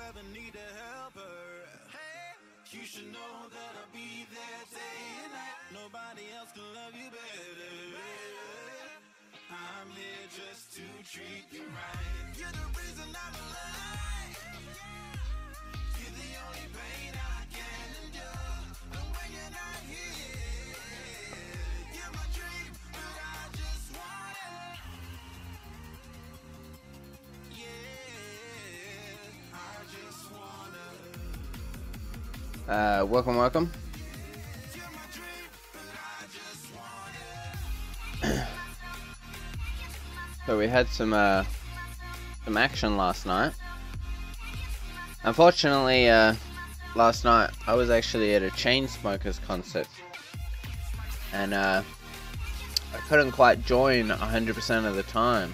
ever need a helper, you should know that I'll be there day and night. Nobody else can love you better. I'm here just to treat you right. You're the reason I'm alive. You're the only pain I can endure. And when you're not here, you're my dream, but I just wanna. Yeah, I just wanna. Welcome. So we had some action last night. Unfortunately, last night I was actually at a Chainsmokers concert, and I couldn't quite join 100% of the time,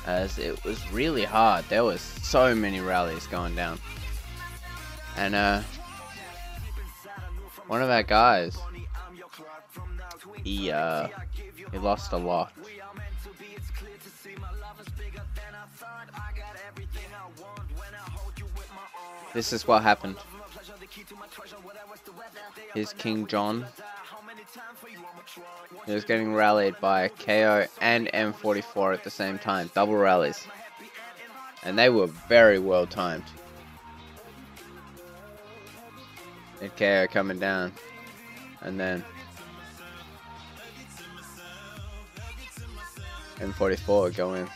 as it was really hard. There was so many rallies going down, and one of our guys, he lost a lot. This is what happened. Here's King John. He was getting rallied by KO and M44 at the same time. Double rallies. And they were very well timed. And KO coming down. And then M44 going.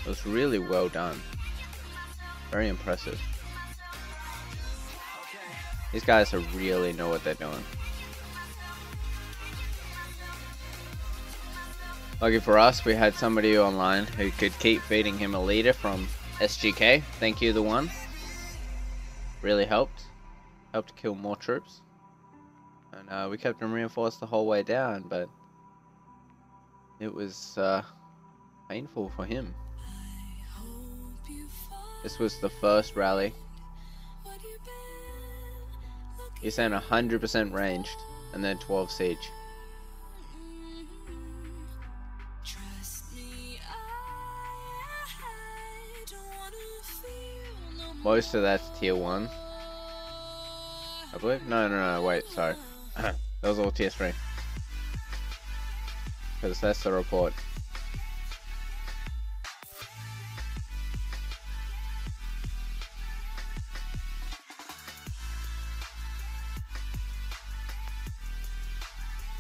It was really well done. Very impressive. These guys really know what they're doing. Lucky for us, we had somebody online who could keep feeding him a leader from SGK. Thank you, the one. Really helped. Helped kill more troops. And we kept him reinforced the whole way down, but it was painful for him. This was the first rally. He sent 100% ranged, and then 12 siege. Most of that's tier 1. I believe? No, wait, sorry. That was all tier 3. Because that's the report.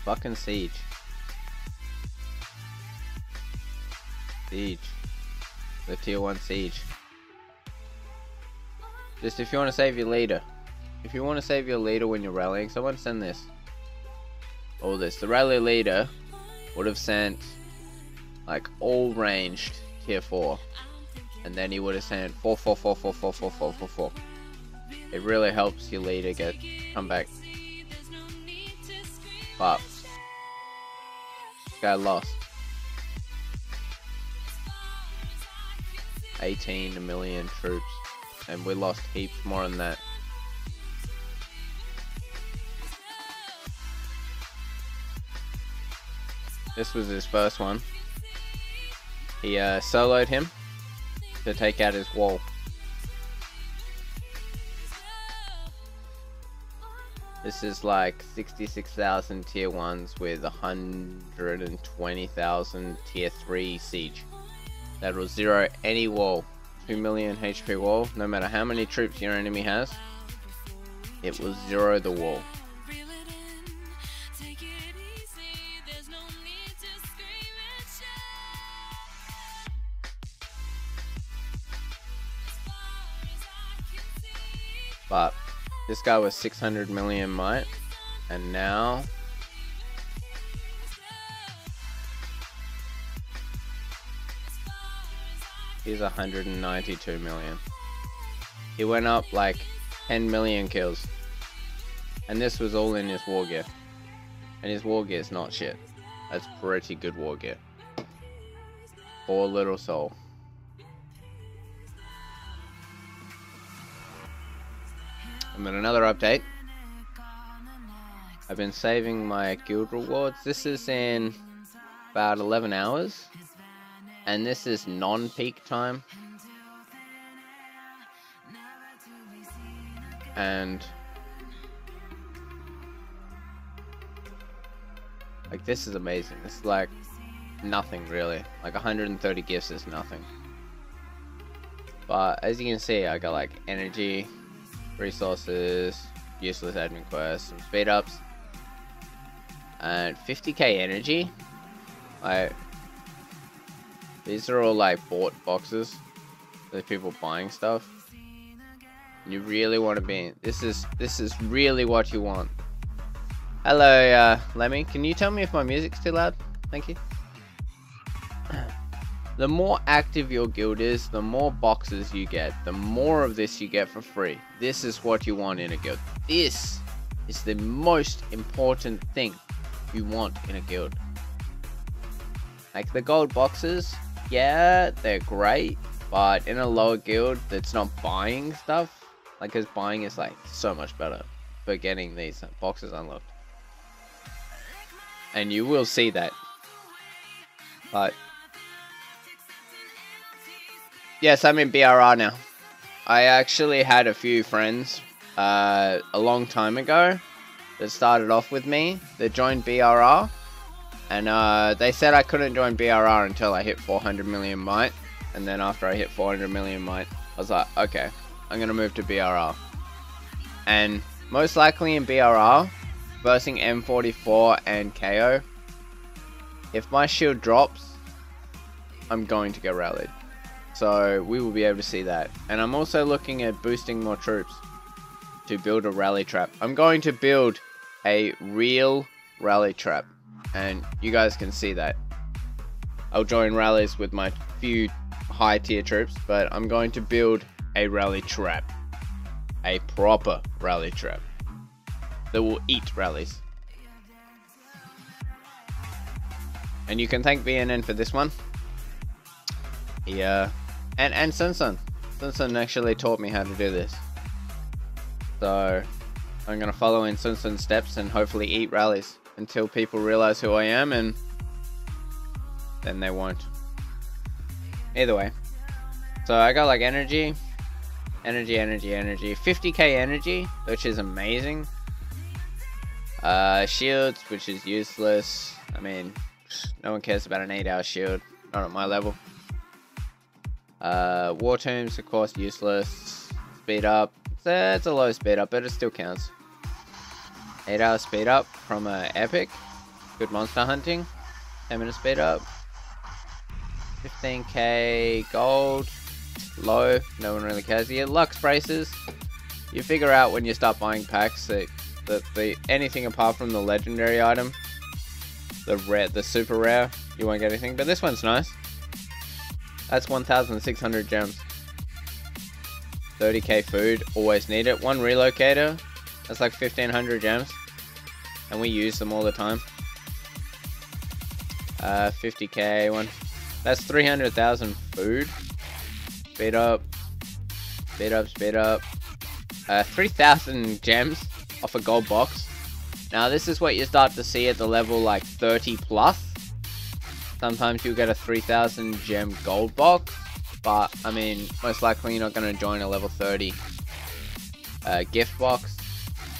Fucking siege. Siege. The tier 1 siege. Just if you want to save your leader. If you want to save your leader when you're rallying, someone send this. All this. The rally leader would have sent like all ranged tier 4. And then he would have sent 4. It really helps your leader come back. But this guy lost 18 million troops, and we lost heaps more than that. This was his first one. He soloed him to take out his wall. This is like 66,000 tier 1s with 120,000 tier 3 siege. That will zero any wall. 2 million HP wall, no matter how many troops your enemy has, it will zero the wall. But this guy was 600 million might, and now he's 192 million. He went up like 10 million kills, and this was all in his war gear, and his war gear is not shit. That's pretty good war gear. Poor little soul. And then another update. I've been saving my guild rewards. This is in about 11 hours. And this is non-peak time. And like, this is amazing. This is like nothing really. Like 130 gifts is nothing. But as you can see, I got like energy, resources, useless admin quests, some speed ups, and 50k energy. Like, these are all like bought boxes. There's people buying stuff. You really want to be. This is really what you want. Hello, Lemmy. Can you tell me if my music's too loud? Thank you. The more active your guild is, the more boxes you get, the more of this you get for free. This is what you want in a guild. This is the most important thing you want in a guild. Like the gold boxes, yeah, they're great, but in a lower guild that's not buying stuff, like, because buying is like so much better for getting these boxes unlocked. And you will see that. But yes, I'm in BRR now. I actually had a few friends a long time ago that started off with me that joined BRR. And they said I couldn't join BRR until I hit 400 million might. And then after I hit 400 million might, I was like, okay, I'm going to move to BRR. And most likely in BRR, versing M44 and KO, if my shield drops, I'm going to get rallied. So we will be able to see that. And I'm also looking at boosting more troops to build a rally trap. I'm going to build a real rally trap, and you guys can see that. I'll join rallies with my few high tier troops, but I'm going to build a rally trap. A proper rally trap that will eat rallies. And you can thank BNN for this one. Yeah. And Sun Sun. Sun Sun actually taught me how to do this. So I'm going to follow in Sun Sun's steps and hopefully eat rallies until people realize who I am, and then they won't. Either way. So I got like energy, 50k energy, which is amazing. Shields, which is useless. I mean, no one cares about an 8-hour shield, not at my level. War tombs, of course, useless. Speed up, it's a low speed up, but it still counts. 8-hour speed up from epic. Good monster hunting. 10-minute speed up. 15k gold. Low, no one really cares. Yeah, Lux braces. You figure out when you start buying packs that the anything apart from the legendary item, the super rare, you won't get anything. But this one's nice. That's 1,600 gems. 30k food, always need it. One relocator, that's like 1,500 gems, and we use them all the time. 50k one, that's 300,000 food. Speed up, speed up, speed up. 3,000 gems off a gold box. Now this is what you start to see at the level like 30 plus. Sometimes you'll get a 3,000 gem gold box, but I mean, most likely you're not going to join a level 30 gift box.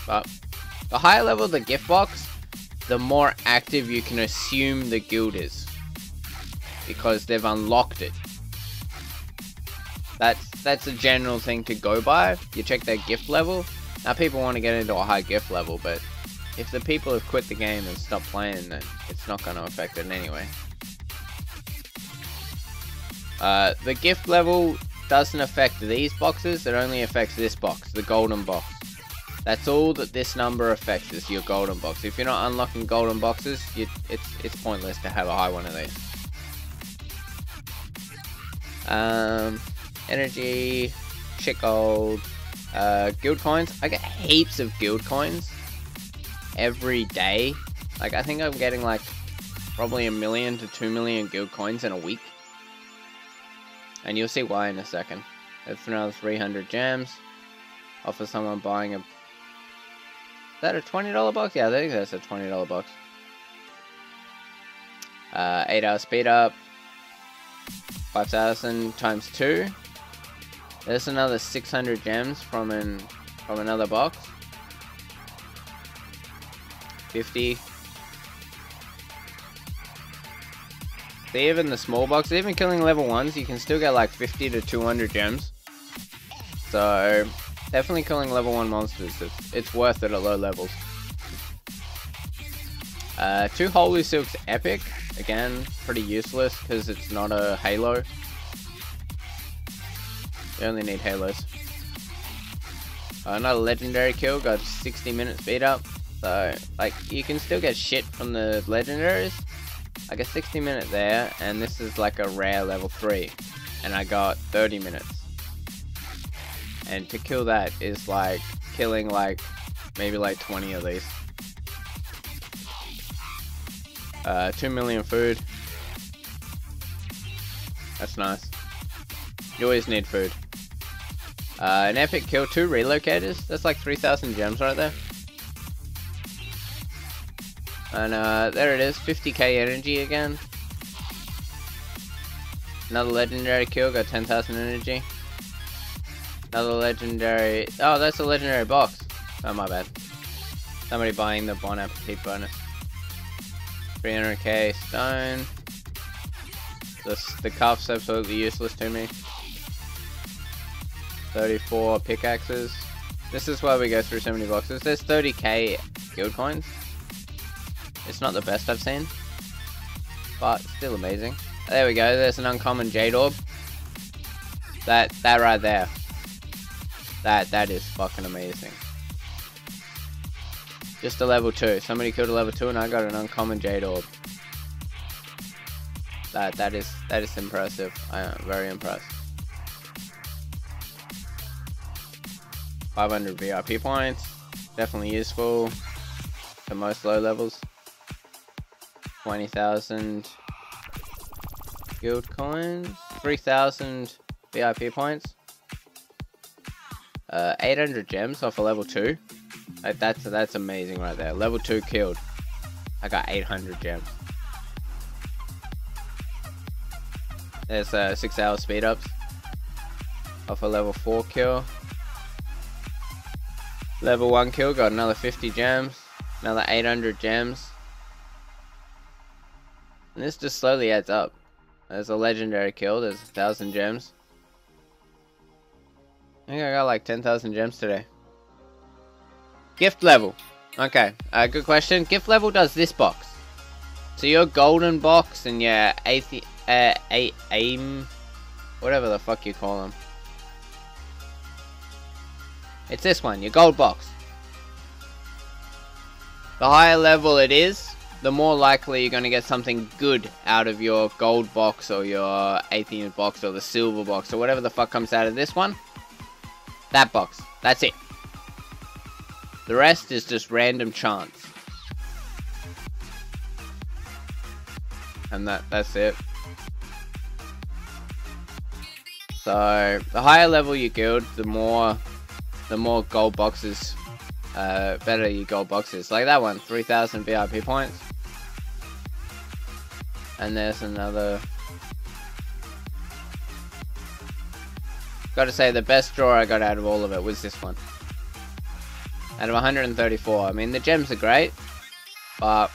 But the higher level the gift box, the more active you can assume the guild is, because they've unlocked it. That's a general thing to go by. You check their gift level. Now people want to get into a high gift level, but if the people have quit the game and stopped playing, then it's not going to affect it anyway. The gift level doesn't affect these boxes, it only affects this box, the golden box. That's all that this number affects, is your golden box. If you're not unlocking golden boxes, it's pointless to have a high one of these. Energy, shit gold, guild coins. I get heaps of guild coins every day. Like, I think I'm getting like probably 1 million to 2 million guild coins in a week. And you'll see why in a second. That's another 300 gems. Off of someone buying a... Is that a $20 box? Yeah, I think that's a $20 box. 8 hour speed up. 5,000 times 2. There's another 600 gems from another box. 50. So even the small box, even killing level 1s, you can still get like 50 to 200 gems. So definitely killing level 1 monsters, it's worth it at low levels. 2 Holy Silks Epic, again, pretty useless because it's not a Halo. You only need Halos. Another legendary kill, got 60-minute speed up. So, like, you can still get shit from the legendaries. Like a 60-minute there, and this is like a rare level 3. And I got 30 minutes. And to kill that is like killing like maybe like 20 of these. 2 million food. That's nice. You always need food. An epic kill, 2 relocators. That's like 3,000 gems right there. And there it is, 50k energy again. Another legendary kill, got 10,000 energy. Another legendary... Oh, that's a legendary box. Oh, my bad. Somebody buying the Bon Appetit bonus. 300k stone. The cuff's absolutely useless to me. 34 pickaxes. This is why we go through so many boxes. There's 30k guild coins. It's not the best I've seen, but still amazing. There we go, there's an uncommon Jade Orb. That right there. That is fucking amazing. Just a level 2. Somebody killed a level 2 and I got an uncommon Jade Orb. That is impressive. I am very impressed. 500 VIP points. Definitely useful to most low levels. 20,000 guild coins, 3,000 VIP points, 800 gems off a level 2. Like that's amazing right there. Level 2 killed. I got 800 gems. There's 6 hour speed ups off a level 4 kill. Level 1 kill, got another 50 gems, another 800 gems. And this just slowly adds up. There's a legendary kill, there's 1,000 gems. I think I got like 10,000 gems today. Gift level. Okay, good question. Gift level does this box. So your golden box and your aim, whatever the fuck you call them. It's this one, your gold box. The higher level it is, the more likely you're going to get something good out of your gold box or your atheist box or the silver box or whatever the fuck comes out of this one. That box. That's it. The rest is just random chance. And that's it. So, the higher level you guild, the more gold boxes, better your gold boxes. Like that one, 3,000 VIP points. And there's another. Gotta say, the best draw I got out of all of it was this one. Out of 134. I mean, the gems are great, but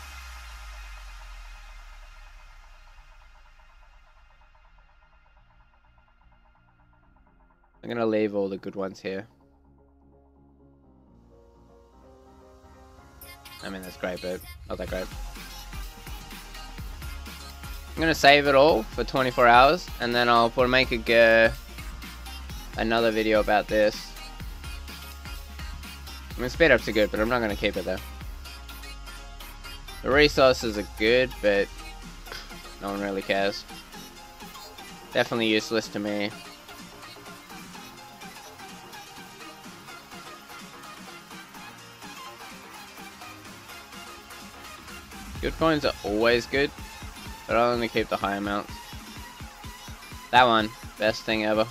I'm gonna leave all the good ones here. I mean, that's great, but not that great. I'm gonna save it all for 24 hours, and then I'll make another video about this. I mean, speed ups are good, but I'm not gonna keep it there. The resources are good, but no one really cares. Definitely useless to me. Good coins are always good, but I'll only keep the high amounts. That one, best thing ever.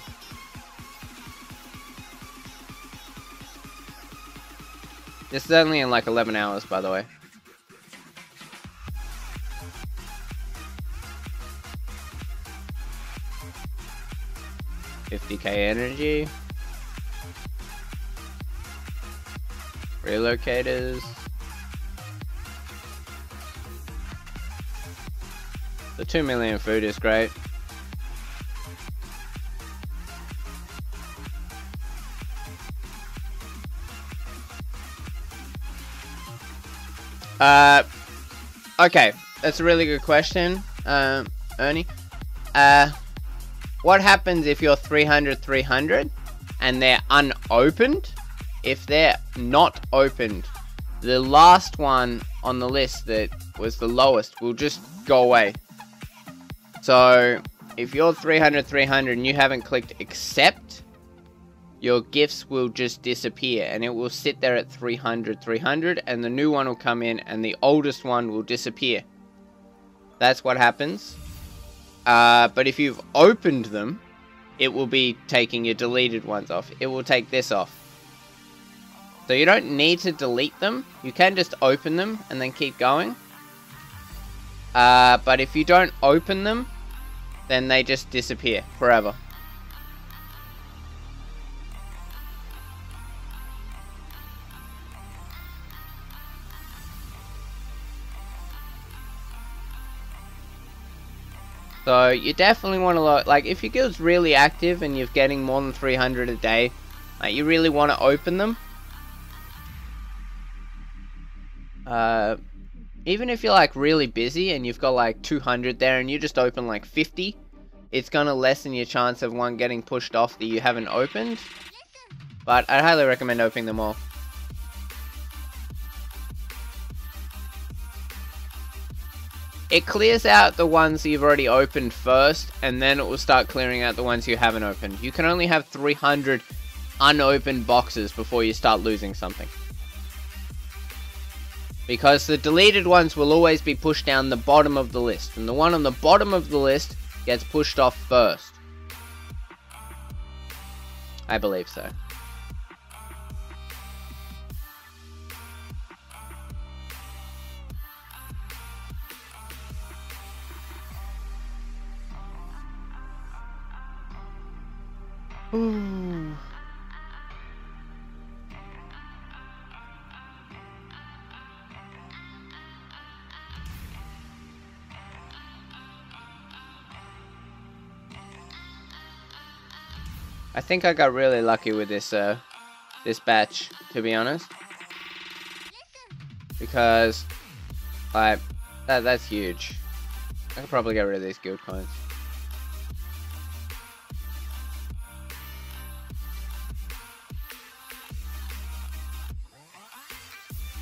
This is only in like 11 hours, by the way. 50k energy. Relocators. The 2 million food is great. Okay, that's a really good question, Ernie. What happens if you're 300 and they're unopened? If they're not opened, the last one on the list that was the lowest will just go away. So if you're 300 and you haven't clicked accept, your gifts will just disappear and it will sit there at 300 and the new one will come in and the oldest one will disappear. That's what happens. But if you've opened them, it will be taking your deleted ones off. It will take this off. So you don't need to delete them. You can just open them and then keep going. But if you don't open them, then they just disappear forever. So you definitely want to, like, if your guild's really active and you're getting more than 300 a day, like, you really want to open them. Even if you're like really busy and you've got like 200 there and you just open like 50, it's gonna lessen your chance of one getting pushed off that you haven't opened. But I'd highly recommend opening them all. It clears out the ones that you've already opened first, and then it will start clearing out the ones you haven't opened. You can only have 300 unopened boxes before you start losing something. Because the deleted ones will always be pushed down the bottom of the list. And the one on the bottom of the list gets pushed off first. I believe so. Ooh. I think I got really lucky with this this batch, to be honest, because that's huge. I could probably get rid of these guild coins.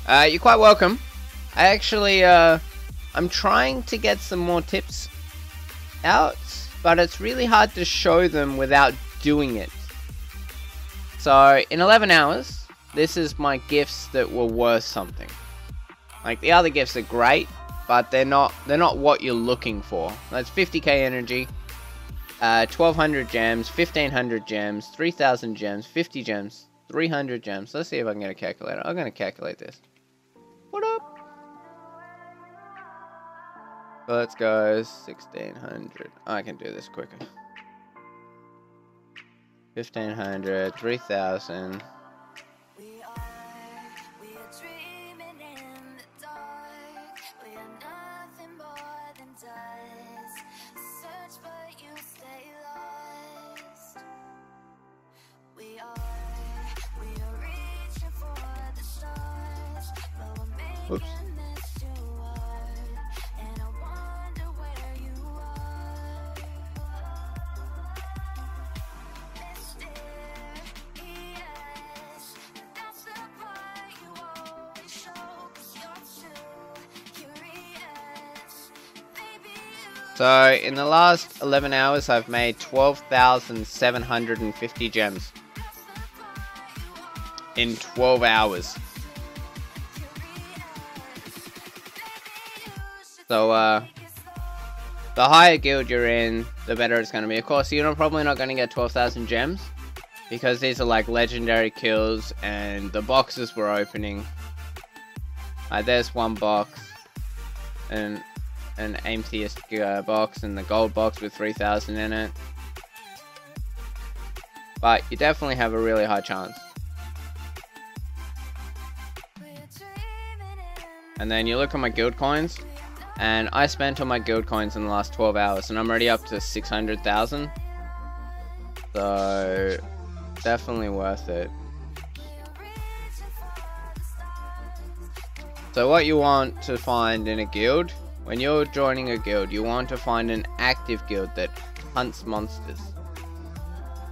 You're quite welcome. I actually I'm trying to get some more tips out, but it's really hard to show them without doing it. So in 11 hours, this is my gifts that were worth something. Like, the other gifts are great, but they're not what you're looking for. That's 50k energy, 1200 gems, 1500 gems, 3000 gems, 50 gems, 300 gems. Let's see if I can get a calculator. I'm gonna calculate this. What up? Let's go 1600. I can do this quicker. 1500, 3000. Oops. So in the last 11 hours, I've made 12,750 gems. In 12 hours. So, the higher guild you're in, the better it's going to be. Of course, you're probably not going to get 12,000 gems, because these are like legendary kills, and the boxes we're opening. There's one box, and an amethyst box, and the gold box with 3,000 in it. but you definitely have a really high chance. And then you look at my guild coins, and I spent all my guild coins in the last 12 hours, and I'm already up to 600,000. So, definitely worth it. So what you want to find in a guild, when you're joining a guild, you want to find an active guild that hunts monsters.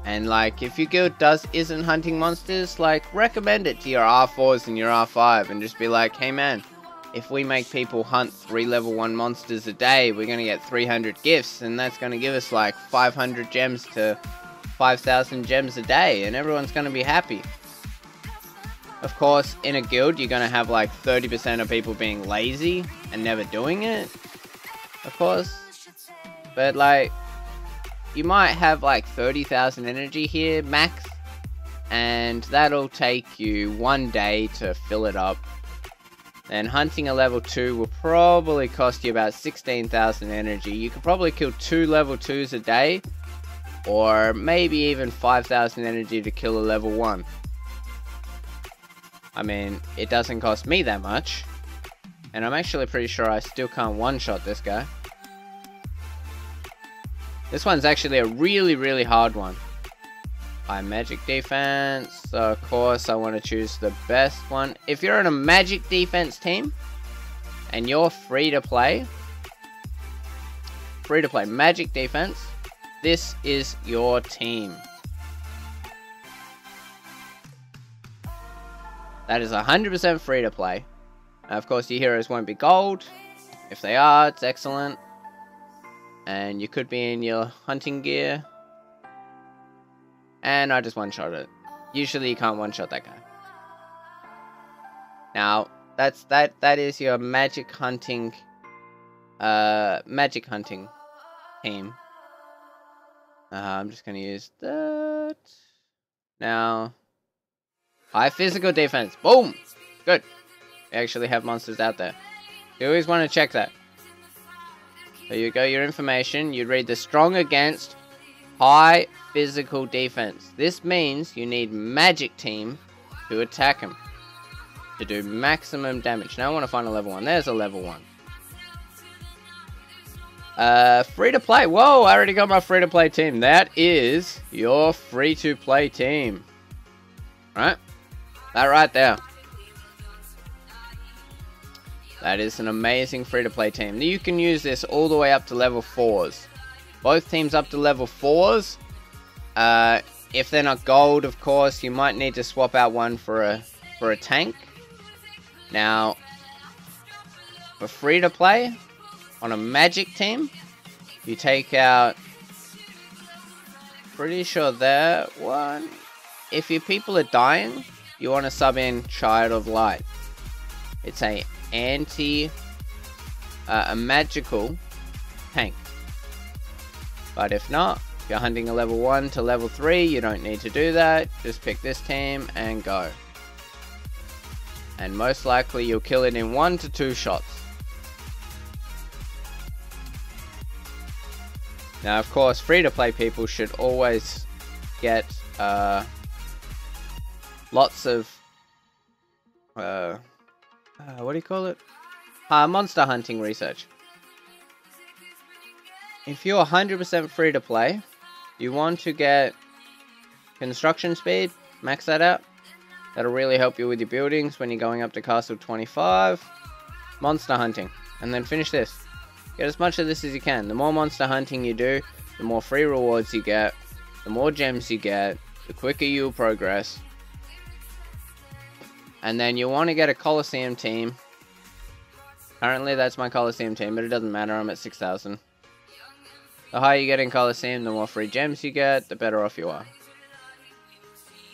And like, if your guild isn't hunting monsters, like, recommend it to your R4s and your R5 and just be like, hey man, if we make people hunt 3 level 1 monsters a day, we're going to get 300 gifts, and that's going to give us like 500 gems to 5,000 gems a day, and everyone's going to be happy. Of course, in a guild, you're going to have like 30% of people being lazy and never doing it, of course. But like, you might have like 30,000 energy here, max, and that'll take you 1 day to fill it up. And hunting a level 2 will probably cost you about 16,000 energy. You could probably kill 2 level 2s a day, or maybe even 5,000 energy to kill a level 1. I mean, it doesn't cost me that much. And I'm actually pretty sure I still can't one-shot this guy. This one's actually a really, really hard one. High magic defense. So of course I want to choose the best one. If you're in a magic defense team and you're free to play magic defense, this is your team. That is 100% free to play. Now, of course, your heroes won't be gold. If they are, it's excellent. And you could be in your hunting gear. And I just one-shot it. Usually you can't one-shot that guy. Now, that is your magic hunting team. I'm just gonna use that. Now, high physical defense. Boom! Good. We actually have monsters out there. You always want to check that. There you go, your information. You read the strong against high physical defense. This means you need magic team to attack him, to do maximum damage. Now I want to find a level 1. There's a level 1. Free to play. Whoa, I already got my free to play team. That is your free to play team. Right? That right there. That is an amazing free to play team. You can use this all the way up to level 4s. Both teams up to level 4s. If they're not gold, of course, you might need to swap out one for a tank. Now, for free to play, on a magic team, you take out, pretty sure that one. If your people are dying, you want to sub in Child of Light. It's a magical tank. But if not, if you're hunting a level 1 to level 3, you don't need to do that. Just pick this team and go. And most likely you'll kill it in 1 to 2 shots. Now of course, free to play people should always get lots of what do you call it? Monster hunting research. If you're 100% free to play, you want to get construction speed, max that out. That'll really help you with your buildings when you're going up to Castle 25. Monster hunting. And then finish this. Get as much of this as you can. The more monster hunting you do, the more free rewards you get, the more gems you get, the quicker you'll progress. And then you want to get a Coliseum team. Currently that's my Coliseum team, but it doesn't matter, I'm at 6,000. The higher you get in Coliseum, the more free gems you get, the better off you are.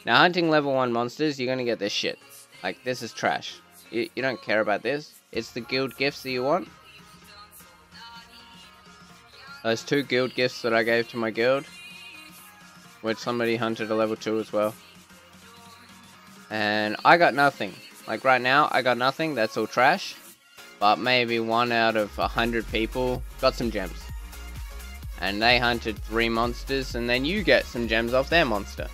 Now hunting level 1 monsters, you're going to get this shit. Like, this is trash. You don't care about this. It's the guild gifts that you want. Those 2 guild gifts that I gave to my guild, which somebody hunted a level 2 as well. And I got nothing. Like right now, I got nothing. That's all trash. But maybe 1 out of 100 people got some gems. And they hunted 3 monsters, and then you get some gems off their monster.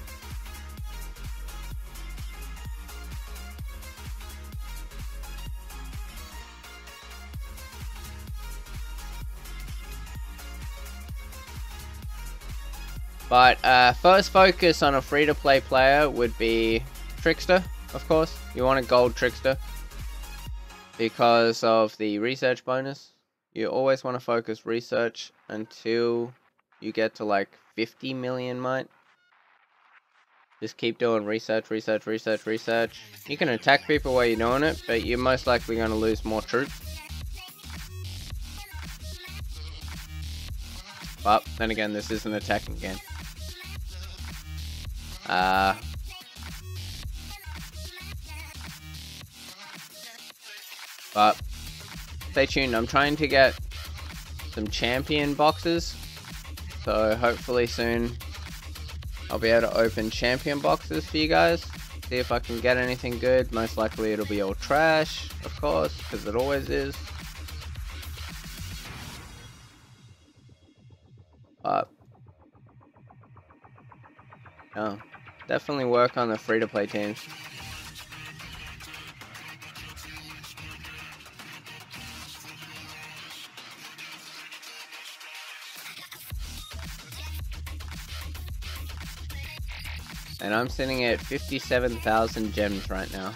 But first focus on a free-to-play player would be Trickster, of course. You want a gold Trickster because of the research bonus. You always want to focus research until you get to like 50 million might. Just keep doing research, research, research, research. You can attack people while you're doing it, but you're most likely going to lose more troops. But then again, this is an attacking game. But stay tuned. I'm trying to get some champion boxes, so hopefully soon I'll be able to open champion boxes for you guys. See if I can get anything good. Most likely it'll be all trash, of course, because it always is. But no, definitely work on the free-to-play teams. And I'm sitting at 57,000 gems right now.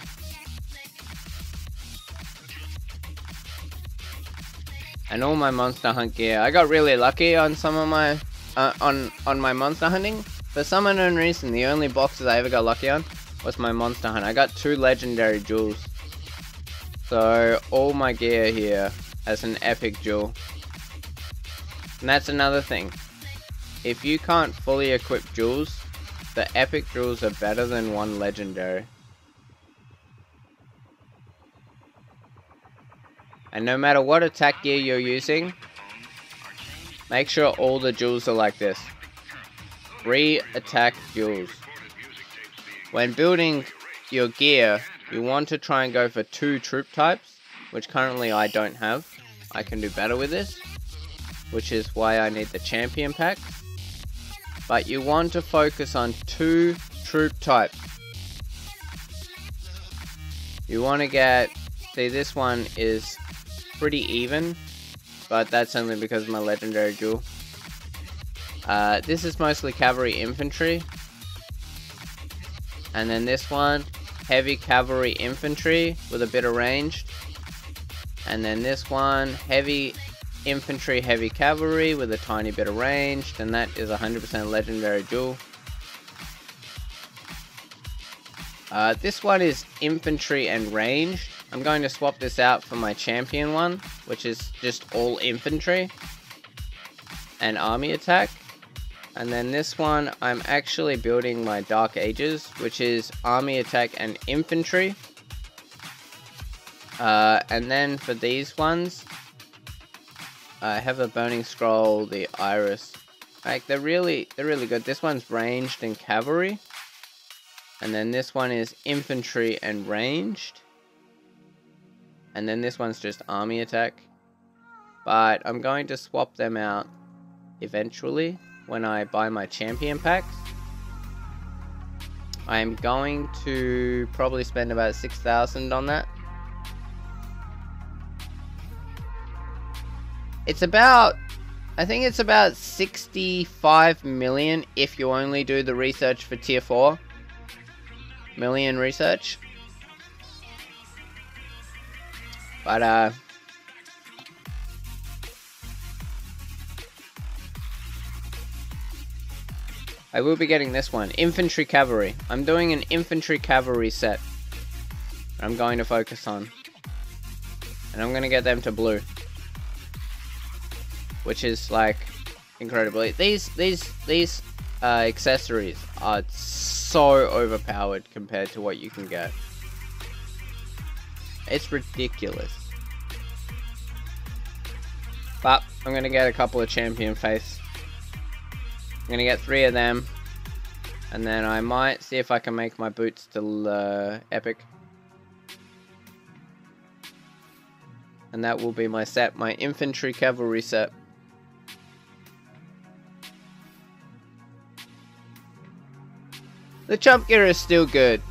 And all my monster hunt gear. I got really lucky on some of my on my monster hunting. For some unknown reason, the only boxes I ever got lucky on was my monster hunt. I got 2 legendary jewels. So all my gear here has an epic jewel. And that's another thing. If you can't fully equip jewels, the epic jewels are better than 1 legendary. And no matter what attack gear you're using, make sure all the jewels are like this. 3 attack jewels. When building your gear, you want to try and go for 2 troop types, which currently I don't have. I can do better with this, which is why I need the champion pack. But you want to focus on 2 troop types. You want to get, see, this one is pretty even, but that's only because of my legendary jewel. This is mostly cavalry infantry. And then this one, heavy cavalry infantry with a bit of ranged. And then this one, heavy infantry, heavy cavalry with a tiny bit of ranged. And that is 100% legendary jewel. This one is infantry and ranged. I'm going to swap this out for my champion one, which is just all infantry and army attack. And then this one, I'm actually building my Dark Ages, which is army attack and infantry. And then for these ones, I have a Burning Scroll, the Iris. Like, they're really good. This one's ranged and cavalry. And then this one is infantry and ranged. And then this one's just army attack. But I'm going to swap them out eventually when I buy my champion packs. I'm going to probably spend about 6,000 on that. It's about, I think it's about 65 million if you only do the research for tier 4. Million research. But I will be getting this one, infantry cavalry. I'm doing an infantry cavalry set. I'm going to focus on, and I'm going to get them to blue, which is like incredibly. These accessories are so overpowered compared to what you can get. It's ridiculous. But I'm going to get a couple of champion face. I'm going to get 3 of them. And then I might see if I can make my boots still epic. And that will be my set, my infantry cavalry set. The chump gear is still good.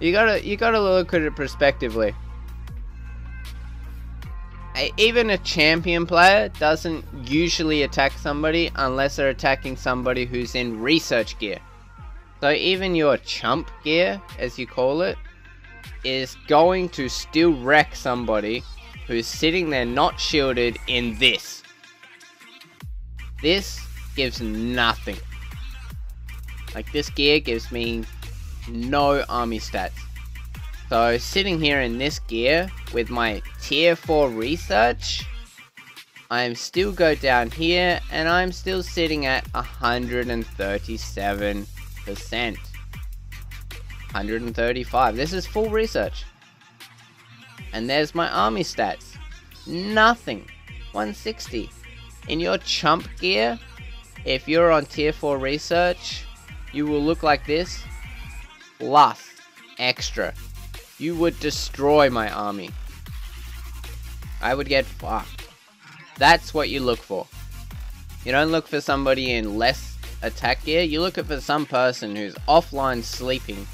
You gotta look at it prospectively. even a champion player doesn't usually attack somebody unless they're attacking somebody who's in research gear. So even your chump gear, as you call it, is going to still wreck somebody who's sitting there not shielded in this. This gives nothing. Like, this gear gives me no army stats. So sitting here in this gear with my tier 4 research, I'm still go down here and I'm still sitting at 137%. 135. This is full research. And there's my army stats. Nothing. 160. In your chump gear, if you're on tier 4 research, you will look like this. Plus extra. You would destroy my army. I would get fucked. That's what you look for. You don't look for somebody in less attack gear. You look for some person who's offline sleeping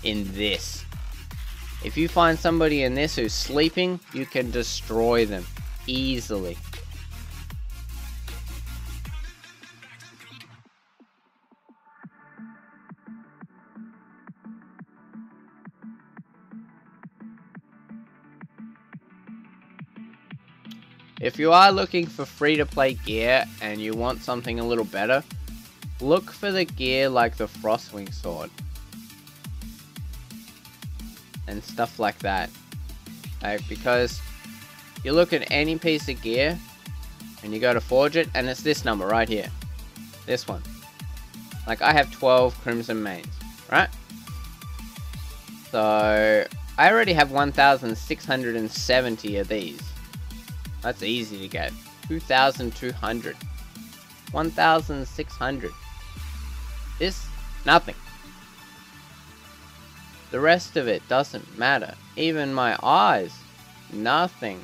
in this. If you find somebody in this who's sleeping, you can destroy them easily. If you are looking for free-to-play gear and you want something a little better, look for the gear like the Frostwing Sword. And stuff like that. Because you look at any piece of gear and you go to forge it and it's this number right here. This one. Like, I have 12 Crimson Mains, right? So I already have 1,670 of these. That's easy to get. 2,200. 1,600. This, nothing. The rest of it doesn't matter. Even my eyes, nothing.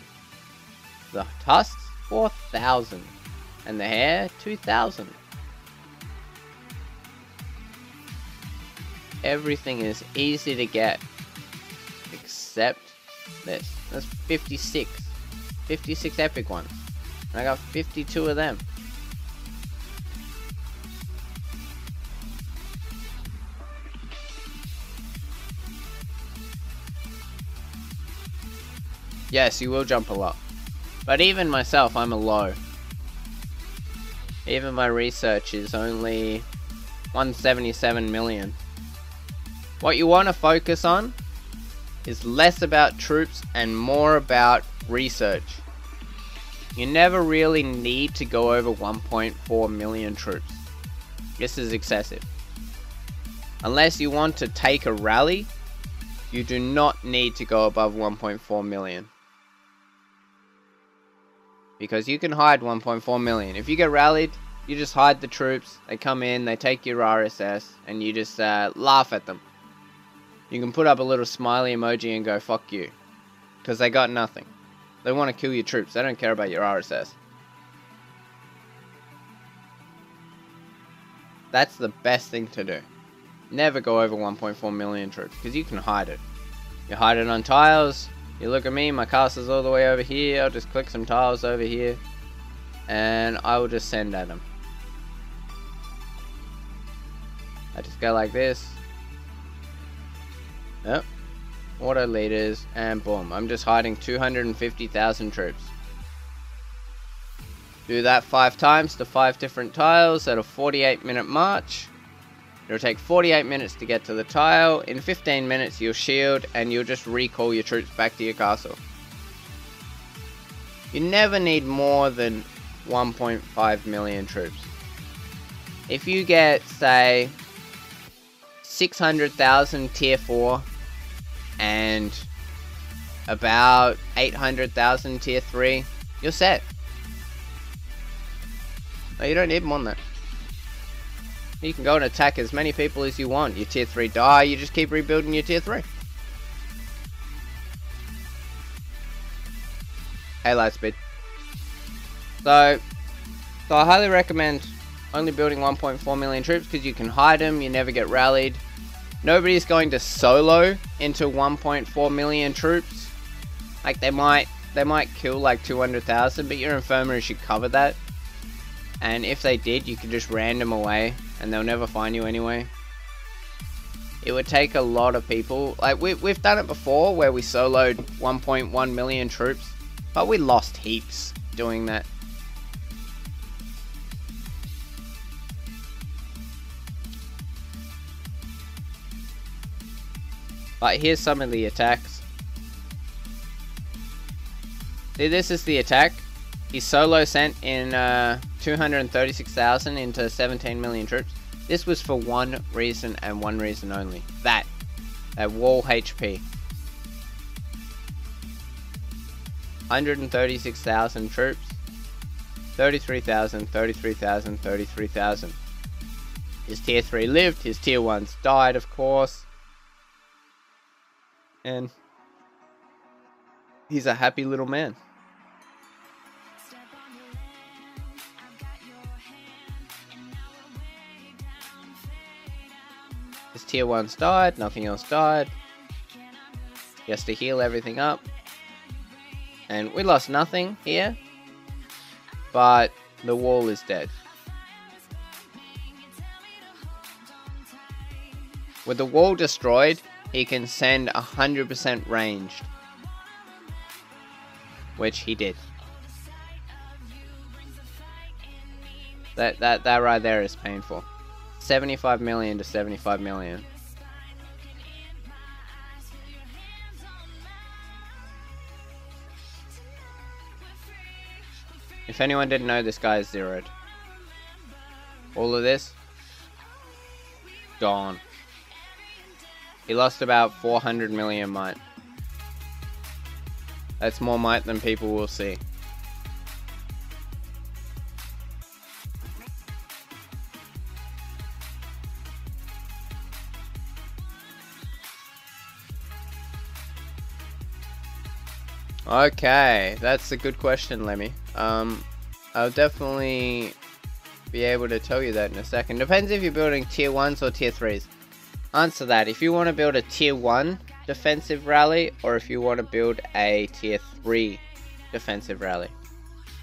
The tusks, 4,000. And the hair, 2,000. Everything is easy to get. Except this. That's 56. 56 epic ones. And I got 52 of them. Yes, you will jump a lot. But even myself, I'm a low. Even my research is only 177 million. What you want to focus on is less about troops and more about research. You never really need to go over 1.4 million troops. This is excessive. Unless you want to take a rally, you do not need to go above 1.4 million. Because you can hide 1.4 million. If you get rallied, you just hide the troops. They come in, they take your RSS, and you just laugh at them. You can put up a little smiley emoji and go, fuck you. Because they got nothing. They want to kill your troops. They don't care about your RSS. That's the best thing to do. Never go over 1.4 million troops. Because you can hide it. You hide it on tiles. You look at me, my castle's all the way over here. I'll just click some tiles over here. And I will just send at them. I just go like this. Yep. Auto leaders, and boom, I'm just hiding 250,000 troops. Do that 5 times to 5 different tiles at a 48-minute march. It'll take 48 minutes to get to the tile. In 15 minutes you'll shield and you'll just recall your troops back to your castle. You never need more than 1.5 million troops. If you get, say, 600,000 tier 4 and about 800,000 tier 3, you're set. No, you don't need more than that. You can go and attack as many people as you want. Your tier 3 die, you just keep rebuilding your tier 3. Hey, Lightspeed. So I highly recommend only building 1.4 million troops because you can hide them, you never get rallied. Nobody's going to solo into 1.4 million troops. Like, they might they might kill like 200,000, but your infirmary should cover that. And if they did, you could just random away and they'll never find you anyway. It would take a lot of people. Like we've done it before where we soloed 1.1 million troops, but we lost heaps doing that. But here's some of the attacks. See, this is the attack. He solo sent in 236,000 into 17 million troops. This was for one reason and one reason only. That wall HP. 136,000 troops. 33,000, 33,000, 33,000. His tier 3 lived, his tier 1s died, of course. And he's a happy little man. His tier 1s died, nothing else died. He has to heal everything up. And we lost nothing here. But the wall is dead. With the wall destroyed, he can send 100% ranged. Which he did. That right there is painful. 75 million to 75 million. If anyone didn't know, this guy is zeroed. All of this, gone. He lost about 400 million might. That's more might than people will see. Okay, that's a good question, Lemmy. I'll definitely be able to tell you that in a second. Depends if you're building tier 1s or tier 3s. Answer that. If you want to build a tier 1 defensive rally, or if you want to build a tier 3 defensive rally.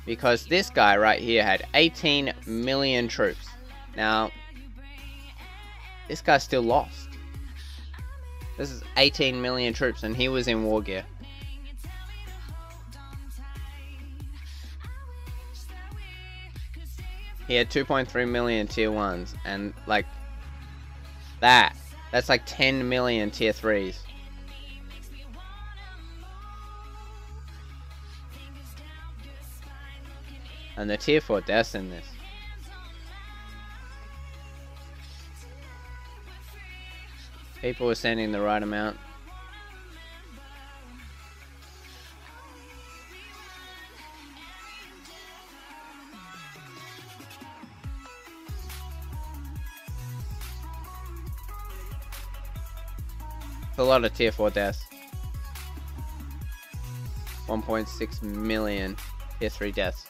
Because this guy right here had 18 million troops. Now, this guy still lost. This is 18 million troops and he was in war gear. He had 2.3 million tier 1s, and like that's like 10 million tier 3s. And the tier 4 deaths in this. People were sending the right amount. A lot of tier 4 deaths. 1.6 million tier 3 deaths.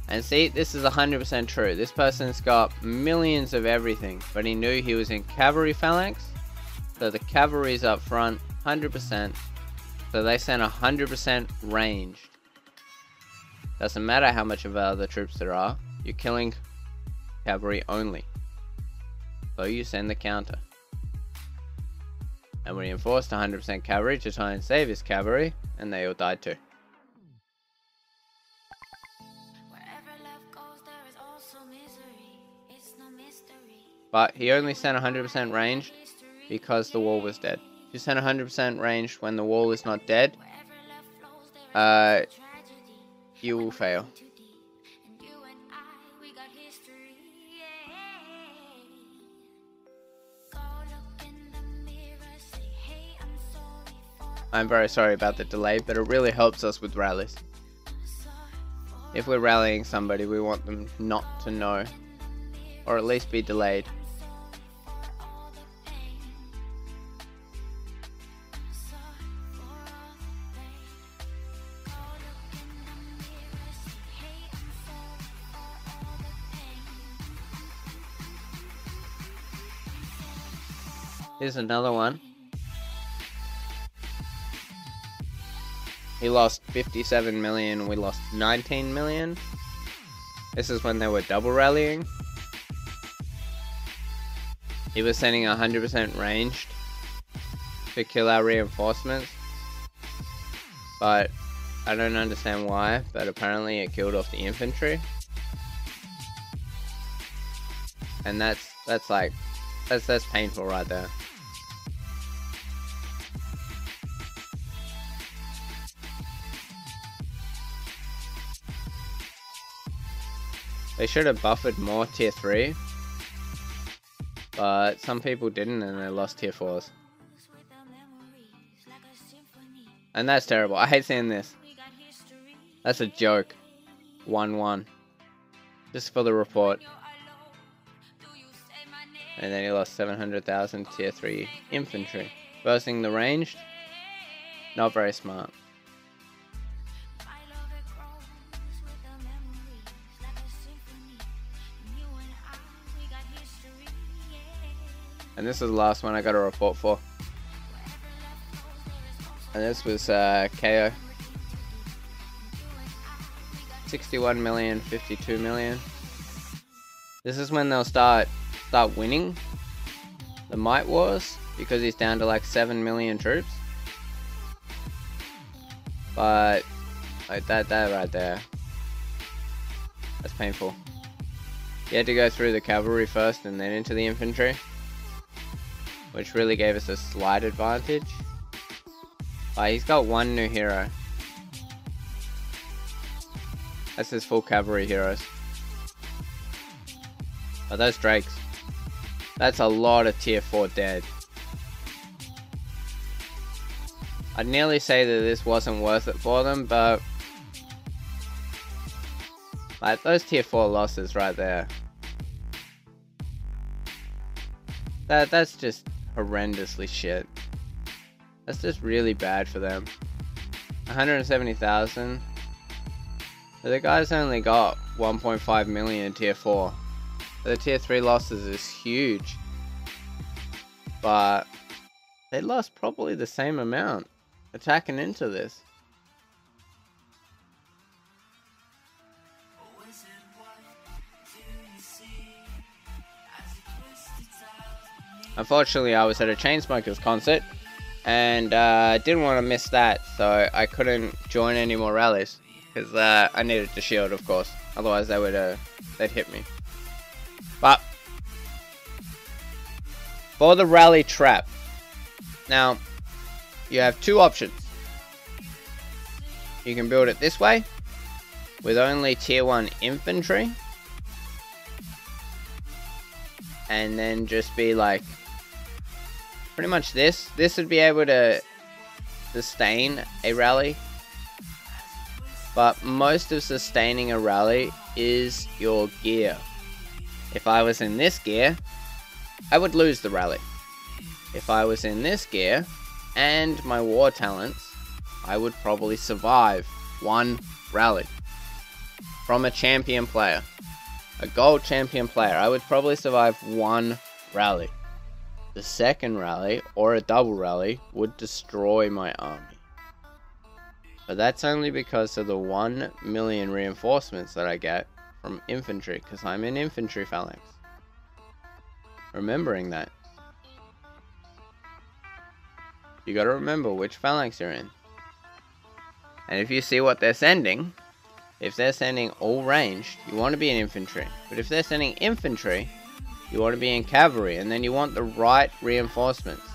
And see, this is 100% true. This person's got millions of everything, but he knew he was in cavalry phalanx. So the cavalry's up front, 100%. So they sent 100% ranged. Doesn't matter how much of other troops there are. You're killing cavalry only. So you send the counter. And reinforced 100% cavalry to try and save his cavalry, and they all died too. But he only sent 100% ranged because the wall was dead. If you send 100% ranged when the wall is not dead, you will fail. I'm very sorry about the delay, but it really helps us with rallies. If we're rallying somebody, we want them not to know, or at least be delayed. Here's another one. He lost 57 million, we lost 19 million. This is when they were double rallying. He was sending 100% ranged to kill our reinforcements. But I don't understand why, but apparently it killed off the infantry. And that's painful right there. They should have buffered more tier 3. But some people didn't and they lost tier 4s. And that's terrible. I hate seeing this. That's a joke. 1-1. Just for the report. And then he lost 700,000 tier 3 infantry. Bursting the ranged. Not very smart. And this is the last one I got a report for. And this was KO. 61 million, 52 million. This is when they'll start winning the Might Wars, because he's down to like 7 million troops. But like that right there, that's painful. You had to go through the cavalry first and then into the infantry, which really gave us a slight advantage. He's got one new hero. That's his full cavalry heroes. Oh, those drakes. That's a lot of tier 4 dead. I'd nearly say that this wasn't worth it for them, but like those tier 4 losses right there. That's just horrendously shit. That's just really bad for them. 170,000. The guy's only got 1.5 million in tier 4. The tier 3 losses is huge. But they lost probably the same amount attacking into this. Unfortunately, I was at a Chainsmokers concert and didn't want to miss that, so I couldn't join any more rallies because I needed to shield, of course. Otherwise, they'd hit me. But for the rally trap, now you have two options. You can build it this way with only tier 1 infantry, and then just be like pretty much this. This would be able to sustain a rally, but most of sustaining a rally is your gear. If I was in this gear, I would lose the rally. If I was in this gear and my war talents, I would probably survive one rally from a champion player, a gold champion player. I would probably survive one rally. The second rally or a double rally would destroy my army. But that's only because of the 1 million reinforcements that I get from infantry, because I'm in infantry phalanx. Remembering that. You gotta remember which phalanx you're in. And if you see what they're sending, if they're sending all ranged, you want to be in infantry. But if they're sending infantry, you want to be in cavalry, and then you want the right reinforcements.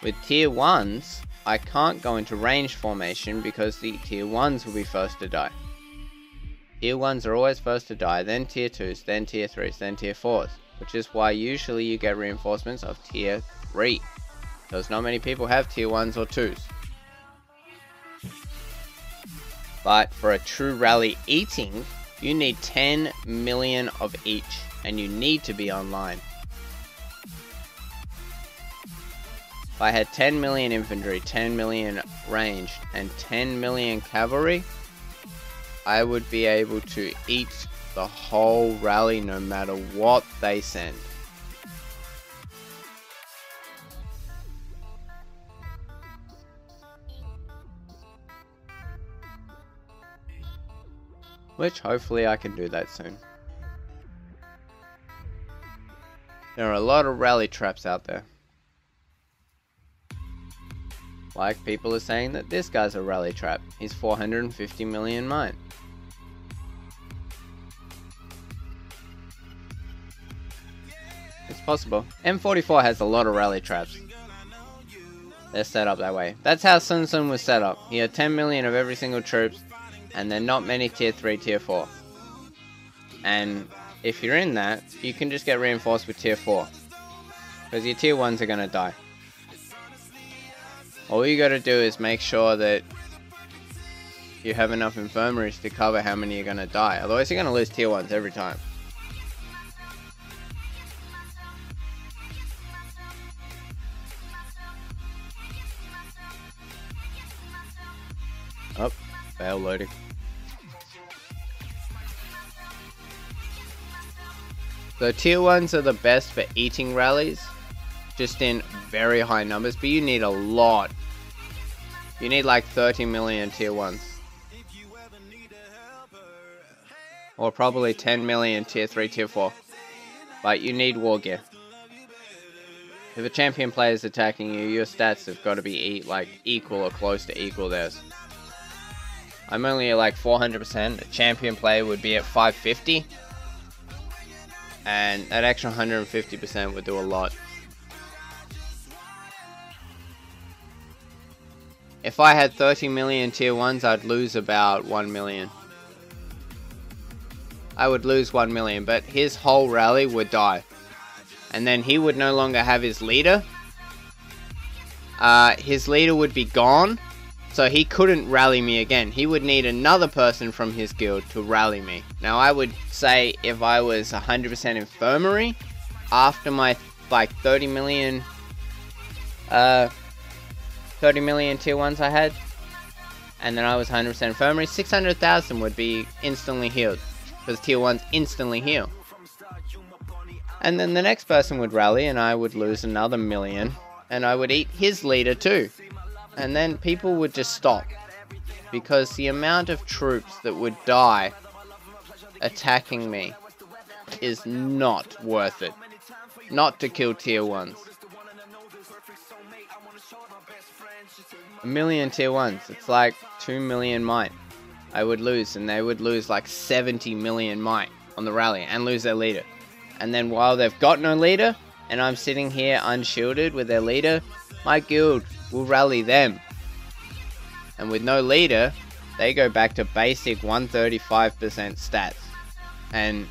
With tier 1s, I can't go into ranged formation because the tier 1s will be first to die. Tier 1s are always first to die, then tier 2s, then tier 3s, then tier 4s. Which is why usually you get reinforcements of tier 3. Because not many people have tier 1s or 2s. But for a true rally eating, you need 10 million of each. And you need to be online. If I had 10 million infantry, 10 million ranged, and 10 million cavalry, I would be able to eat the whole rally no matter what they send. which hopefully I can do that soon. There are a lot of rally traps out there. Like, people are saying that this guy's a rally trap. He's 450 million mine. It's possible. M44 has a lot of rally traps. They're set up that way. That's how Sun Tzu was set up. He had 10 million of every single troops, and then not many tier 3, tier 4. And if you're in that, you can just get reinforced with tier 4. Because your tier 1s are going to die. All you got to do is make sure that you have enough infirmaries to cover how many are going to die. Otherwise you're going to lose tier 1s every time. Oh, fail loading. So tier 1s are the best for eating rallies, just in very high numbers, but you need a lot. You need like 30 million tier 1s. Or probably 10 million tier 3, tier 4. But you need war gear. If a champion player is attacking you, your stats have got to be like equal or close to equal theirs. I'm only at like 400%. A champion player would be at 550. And that extra 150% would do a lot. If I had 30 million tier 1s, I'd lose about 1 million. I would lose 1 million, but his whole rally would die. And then he would no longer have his leader. His leader would be gone. So he couldn't rally me again. He would need another person from his guild to rally me. Now I would say if I was 100% infirmary, after my like 30 million tier 1s I had, and then I was 100% infirmary, 600,000 would be instantly healed. Because tier 1s instantly heal. And then the next person would rally and I would lose another million. And I would eat his leader too. And then people would just stop. Because the amount of troops that would die attacking me is not worth it. Not to kill tier 1s. A million tier 1s, it's like 2 million might. I would lose, and they would lose like 70 million might on the rally and lose their leader. And then while they've got no leader, and I'm sitting here unshielded with their leader, my guild will rally them. And with no leader, they go back to basic 135% stats. And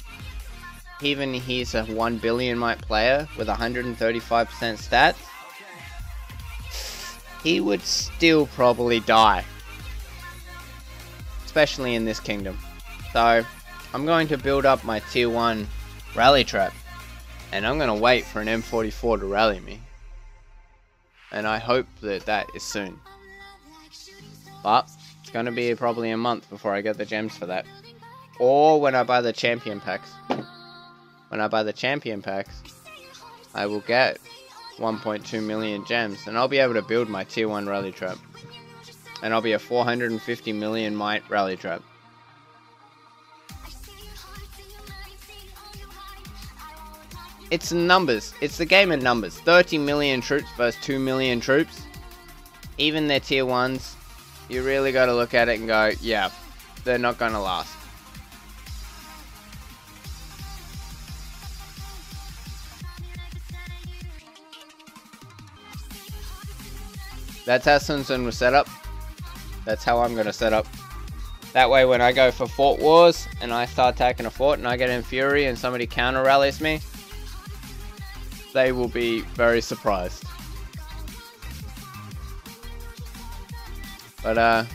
even he's a 1 billion might player with 135% stats, he would still probably die. Especially in this kingdom. So, I'm going to build up my tier 1 rally trap. And I'm going to wait for an M44 to rally me. And I hope that that is soon. But it's going to be probably a month before I get the gems for that. Or when I buy the champion packs. When I buy the champion packs, I will get 1.2 million gems. And I'll be able to build my tier 1 rally trap. And I'll be a 450 million might rally trap. It's numbers. It's the game of numbers. 30 million troops versus 2 million troops. Even their tier 1s, you really got to look at it and go, yeah, they're not going to last. That's how Sun Tzu was set up. That's how I'm going to set up. That way when I go for fort wars and I start attacking a fort and I get in fury and somebody counter rallies me, they will be very surprised. But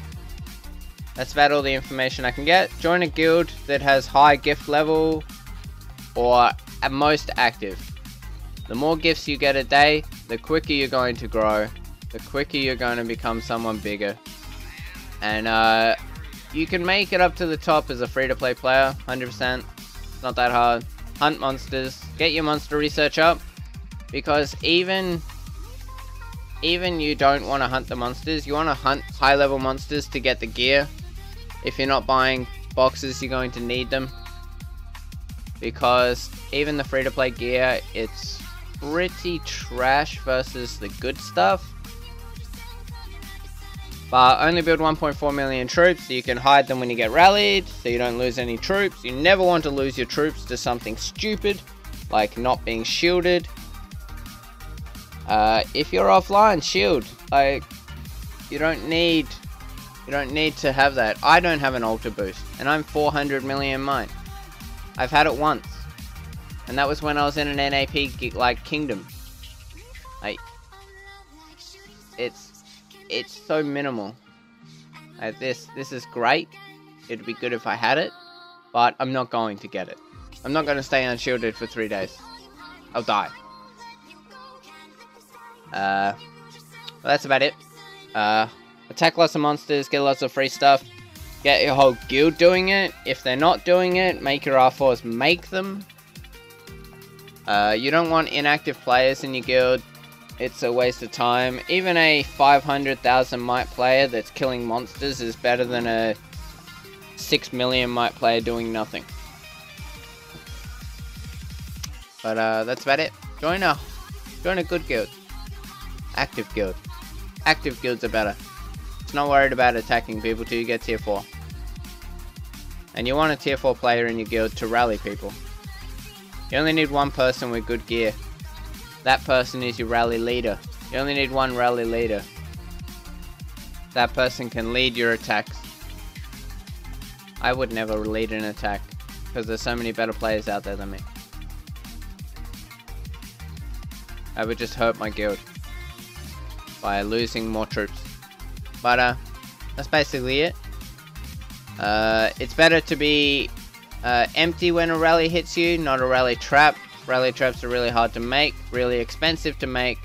that's about all the information I can get. Join a guild that has high gift level or at most active. The more gifts you get a day, the quicker you're going to grow, the quicker you're going to become someone bigger. And you can make it up to the top as a free-to-play player, 100%. It's not that hard. Hunt monsters. Get your monster research up. Because even you don't want to hunt the monsters, you want to hunt high level monsters to get the gear. If you're not buying boxes, you're going to need them. Because even the free-to-play gear, it's pretty trash versus the good stuff. But only build 1.4 million troops, so you can hide them when you get rallied, so you don't lose any troops. You never want to lose your troops to something stupid, like not being shielded. If you're offline, shield. Like, you don't need to have that. I don't have an altar boost, and I'm 400 million mine. I've had it once, and that was when I was in an NAP like kingdom. Like, it's so minimal. Like, this is great. It'd be good if I had it, but I'm not going to get it. I'm not going to stay unshielded for 3 days. I'll die. Well, that's about it. Attack lots of monsters, get lots of free stuff. Get your whole guild doing it. If they're not doing it, make your R4s make them. You don't want inactive players in your guild. It's a waste of time. Even a 500,000 might player that's killing monsters is better than a 6 million might player doing nothing. But that's about it. Join a good guild. Active guild. Active guilds are better. It's not worried about attacking people till you get tier 4. And you want a tier 4 player in your guild to rally people. You only need one person with good gear. That person is your rally leader. You only need one rally leader. That person can lead your attacks. I would never lead an attack, because there's so many better players out there than me. I would just hurt my guild by losing more troops. But that's basically it. It's better to be empty when a rally hits you, not a rally trap. Rally traps are really hard to make, really expensive to make,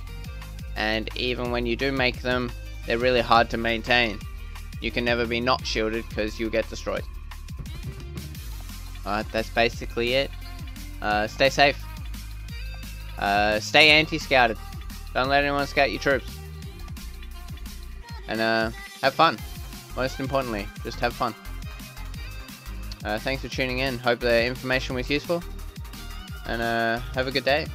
and even when you do make them, they're really hard to maintain. You can never be not shielded because you'll get destroyed. Alright, that's basically it. Stay safe. Stay anti-scouted. Don't let anyone scout your troops. And have fun. Most importantly, just have fun. Thanks for tuning in. Hope the information was useful. And have a good day.